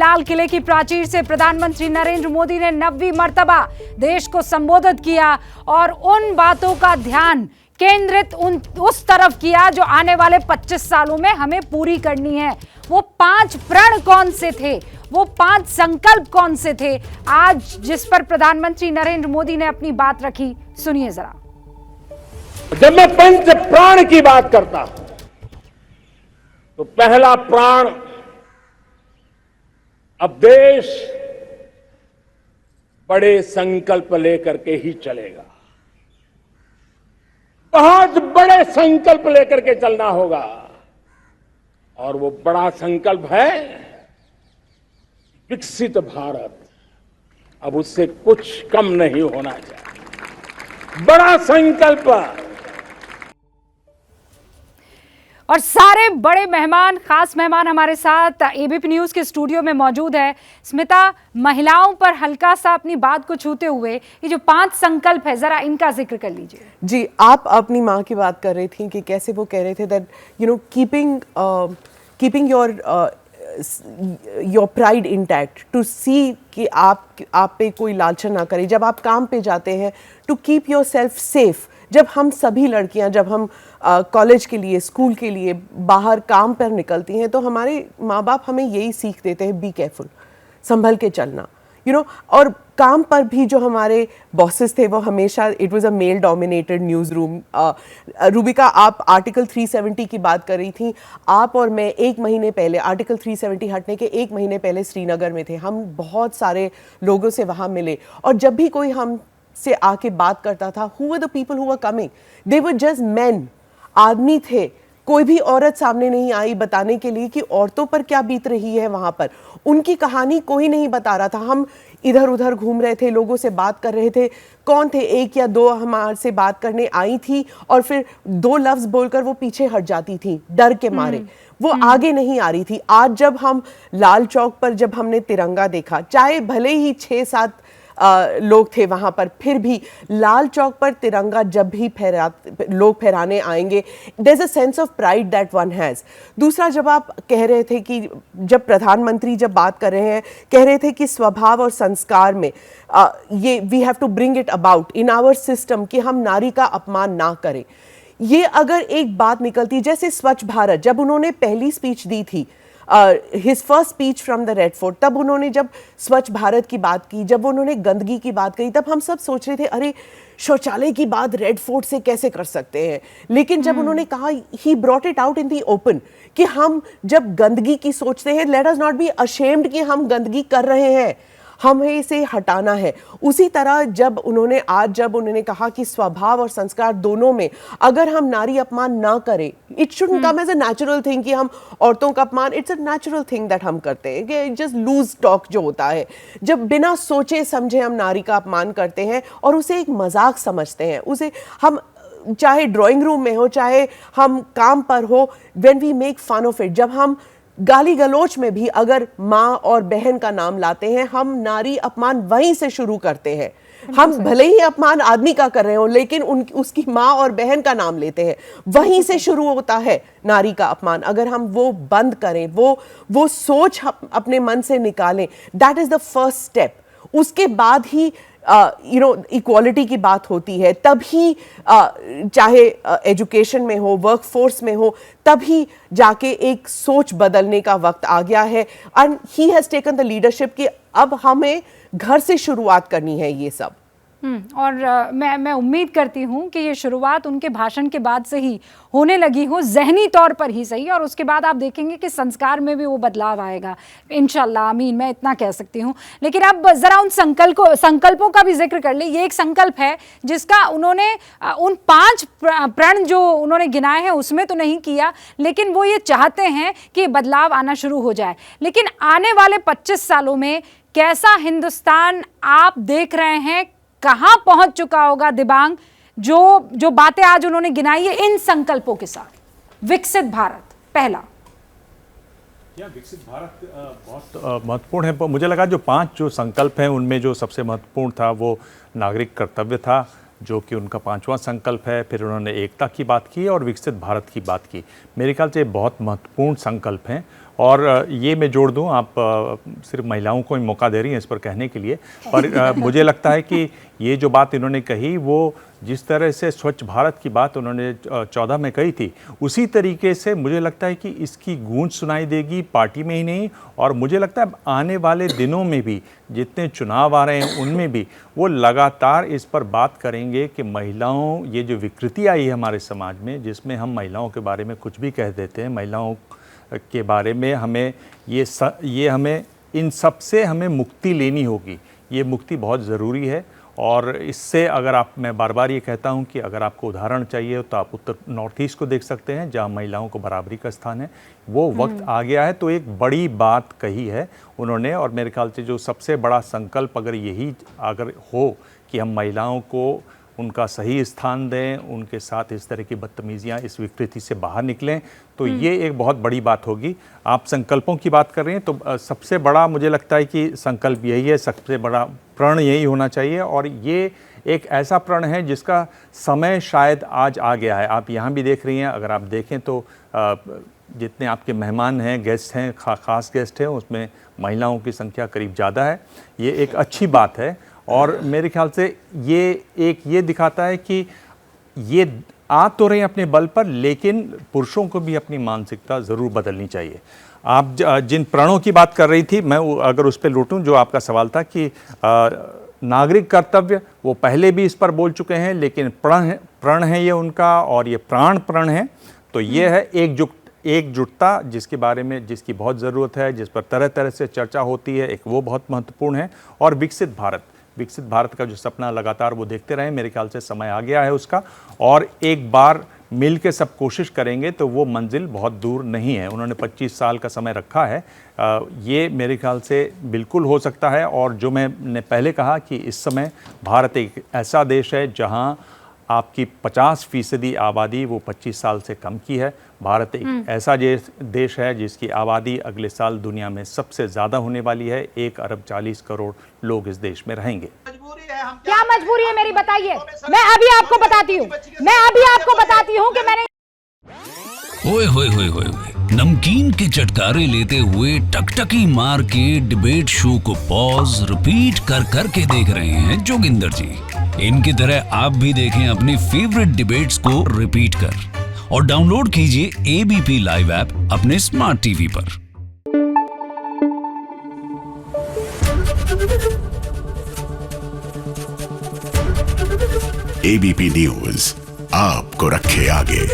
लाल किले की प्राचीर से प्रधानमंत्री नरेंद्र मोदी ने 9वीं मर्तबा देश को संबोधित किया और उन बातों का ध्यान केंद्रित उस तरफ किया जो आने वाले 25 सालों में हमें पूरी करनी है। वो 5 प्रण कौन से थे, वो 5 संकल्प कौन से थे, आज जिस पर प्रधानमंत्री नरेंद्र मोदी ने अपनी बात रखी, सुनिए जरा। जब मैं पंच प्राण की बात करता हूं तो पहला प्राण, अब देश बड़े संकल्प लेकर के ही चलेगा। बहुत बड़े संकल्प लेकर के चलना होगा और वो बड़ा संकल्प है विकसित भारत। अब उससे कुछ कम नहीं होना चाहिए, बड़ा संकल्प। और सारे बड़े मेहमान, खास मेहमान हमारे साथ एबीपी न्यूज के स्टूडियो में मौजूद है। स्मिता, महिलाओं पर हल्का सा अपनी बात को छूते हुए ये जो 5 संकल्प है, जरा इनका जिक्र कर लीजिए। जी, आप अपनी माँ की बात कर रही थी कि कैसे वो कह रहे थे that keeping your pride intact, to see कि आप पे कोई लालच ना करे जब आप काम पे जाते हैं, to keep yourself safe. जब हम सभी लड़कियां, जब हम कॉलेज के लिए, स्कूल के लिए बाहर काम पर निकलती हैं, तो हमारे माँ बाप हमें यही सीख देते हैं, बी केयरफुल, संभल के चलना, और काम पर भी जो हमारे बॉसेस थे वो हमेशा, it was a male dominated news room. Rubika, आप आर्टिकल 370 की बात कर रही थी। आप और मैं 1 महीने पहले, आर्टिकल 370 हटने के 1 महीने पहले श्रीनगर में थे। हम बहुत सारे लोगों से वहाँ मिले और जब भी कोई हम से आके बात करता था, who were the people who were coming, they were just main, आदमी थे। कोई भी औरत सामने नहीं आई बताने के लिए कि औरतों पर क्या बीत रही है वहां पर। उनकी कहानी कोई नहीं बता रहा था। हम इधर उधर घूम रहे थे, लोगों से बात कर रहे थे। कौन थे, 1 या 2 हमारे से बात करने आई थी और फिर 2 लफ्ज बोलकर वो पीछे हट जाती थी डर के मारे, वो आगे नहीं आ रही थी। आज जब हम लाल चौक पर, जब हमने तिरंगा देखा, चाहे भले ही 6-7 लोग थे वहां पर, फिर भी लाल चौक पर तिरंगा जब भी लोग फहराने आएंगे, there is a sense of pride that one has. दूसरा, जब आप कह रहे थे कि जब प्रधानमंत्री जब बात कर रहे हैं, कह रहे थे कि स्वभाव और संस्कार में ये we have to bring it about in our system कि हम नारी का अपमान ना करें। ये अगर एक बात निकलती, जैसे स्वच्छ भारत, जब उन्होंने पहली स्पीच दी थी, his first speech from the red fort, तब उन्होंने जब स्वच्छ भारत की बात की, जब उन्होंने गंदगी की बात कही, तब हम सब सोच रहे थे अरे शौचालय की बात रेड फोर्ट से कैसे कर सकते हैं। लेकिन जब उन्होंने कहा, he brought it out in the open, कि हम जब गंदगी की सोचते हैं, let us not be ashamed कि हम गंदगी कर रहे हैं, हमें इसे हटाना है। उसी तरह जब उन्होंने कहा कि स्वभाव और संस्कार दोनों में अगर हम नारी अपमान ना करें, it shouldn't come as a natural thing कि हम औरतों का अपमान, it's a natural thing that हम करते हैं, कि जस्ट लूज टॉक जो होता है, जब बिना सोचे समझे हम नारी का अपमान करते हैं और उसे एक मजाक समझते हैं, उसे हम चाहे ड्राइंग रूम में हो, चाहे हम काम पर हो, when we make fun of it, जब हम गाली गलोच में भी अगर माँ और बहन का नाम लाते हैं, हम नारी अपमान वहीं से शुरू करते हैं। हम भले ही अपमान आदमी का कर रहे हो, लेकिन उसकी माँ और बहन का नाम लेते हैं, वहीं से शुरू होता है नारी का अपमान। अगर हम वो बंद करें, वो सोच अपने मन से निकालें, that is the first step. उसके बाद ही इक्वालिटी की बात होती है, तभी चाहे एजुकेशन में हो, वर्क फोर्स में हो, तभी जाके एक सोच बदलने का वक्त आ गया है। And he has taken the leadership कि अब हमें घर से शुरुआत करनी है ये सब। और मैं उम्मीद करती हूँ कि ये शुरुआत उनके भाषण के बाद से ही होने लगी हो, जहनी तौर पर ही सही, और उसके बाद आप देखेंगे कि संस्कार में भी वो बदलाव आएगा इंशाल्लाह। आमीन, मैं इतना कह सकती हूँ। लेकिन अब ज़रा उन संकल्पों का भी जिक्र कर ले। ये एक संकल्प है जिसका उन्होंने उन 5 प्रण जो उन्होंने गिनाए हैं उसमें तो नहीं किया, लेकिन वो ये चाहते हैं कि बदलाव आना शुरू हो जाए। लेकिन आने वाले 25 सालों में कैसा हिंदुस्तान आप देख रहे हैं, कहां पहुंच चुका होगा दिबांग, जो बातें आज उन्होंने गिनाई है इन संकल्पों के साथ? विकसित भारत पहला, क्या विकसित भारत बहुत महत्वपूर्ण है। मुझे लगा जो 5 जो संकल्प हैं उनमें जो सबसे महत्वपूर्ण था वो नागरिक कर्तव्य था, जो कि उनका 5वां संकल्प है। फिर उन्होंने एकता की बात की और विकसित भारत की बात की। मेरे ख्याल से बहुत महत्वपूर्ण संकल्प हैं और ये मैं जोड़ दूं, आप सिर्फ महिलाओं को ही मौका दे रही हैं इस पर कहने के लिए, पर मुझे लगता है कि ये जो बात इन्होंने कही, वो जिस तरह से स्वच्छ भारत की बात उन्होंने 14 में कही थी, उसी तरीके से मुझे लगता है कि इसकी गूंज सुनाई देगी पार्टी में ही नहीं, और मुझे लगता है आने वाले दिनों में भी जितने चुनाव आ रहे हैं उनमें भी वो लगातार इस पर बात करेंगे कि महिलाओं, ये जो विकृति आई है हमारे समाज में, जिसमें हम महिलाओं के बारे में कुछ भी कह देते हैं, महिलाओं के बारे में हमें ये हमें इन सब से हमें मुक्ति लेनी होगी। ये मुक्ति बहुत ज़रूरी है, और इससे अगर आप, मैं बार बार ये कहता हूँ कि अगर आपको उदाहरण चाहिए तो आप उत्तर नॉर्थ ईस्ट को देख सकते हैं, जहाँ महिलाओं को बराबरी का स्थान है। वो वक्त आ गया है। तो एक बड़ी बात कही है उन्होंने, और मेरे ख्याल से जो सबसे बड़ा संकल्प अगर यही अगर हो कि हम महिलाओं को उनका सही स्थान दें, उनके साथ इस तरह की बदतमीजियाँ, इस विकृति से बाहर निकलें, तो ये एक बहुत बड़ी बात होगी। आप संकल्पों की बात कर रही हैं, तो सबसे बड़ा मुझे लगता है कि संकल्प यही है, सबसे बड़ा प्रण यही होना चाहिए, और ये एक ऐसा प्रण है जिसका समय शायद आज आ गया है। आप यहाँ भी देख रही हैं, अगर आप देखें तो जितने आपके मेहमान हैं, गेस्ट हैं, ख़ास गेस्ट हैं, उसमें महिलाओं की संख्या करीब ज़्यादा है। ये एक अच्छी बात है, और मेरे ख्याल से ये दिखाता है कि ये आ तो रहे हैं अपने बल पर, लेकिन पुरुषों को भी अपनी मानसिकता ज़रूर बदलनी चाहिए। आप जिन प्रणों की बात कर रही थी, मैं अगर उस पर लौटूं, जो आपका सवाल था कि नागरिक कर्तव्य, वो पहले भी इस पर बोल चुके हैं, लेकिन प्रण है ये उनका, और ये प्राण प्रण है। तो ये है एकजुटता, जिसके बारे में, जिसकी बहुत ज़रूरत है, जिस पर तरह तरह से चर्चा होती है, एक वो बहुत महत्वपूर्ण है। और विकसित भारत का जो सपना लगातार वो देखते रहे, मेरे ख्याल से समय आ गया है उसका, और एक बार मिल के सब कोशिश करेंगे तो वो मंजिल बहुत दूर नहीं है। उन्होंने 25 साल का समय रखा है, ये मेरे ख्याल से बिल्कुल हो सकता है। और जो मैंने पहले कहा कि इस समय भारत एक ऐसा देश है जहाँ आपकी 50% आबादी वो 25 साल से कम की है। भारत एक ऐसा देश है जिसकी आबादी अगले साल दुनिया में सबसे ज़्यादा होने वाली है। 1 अरब 40 करोड़ लोग इस देश में रहेंगे। क्या मजबूरी है मेरी, बताइए। मैं अभी आपको बताती हूँ कि मैंने ओए होए होए होए, नमकीन के चटकारे लेते हुए टकटकी मार के डिबेट शो को पॉज रिपीट कर करके देख रहे हैं जोगिंदर जी। इनकी तरह आप भी देखें अपनी फेवरेट डिबेट्स को रिपीट कर, और डाउनलोड कीजिए एबीपी लाइव ऐप अपने स्मार्ट टीवी पर। एबीपी न्यूज आपको रखे आगे।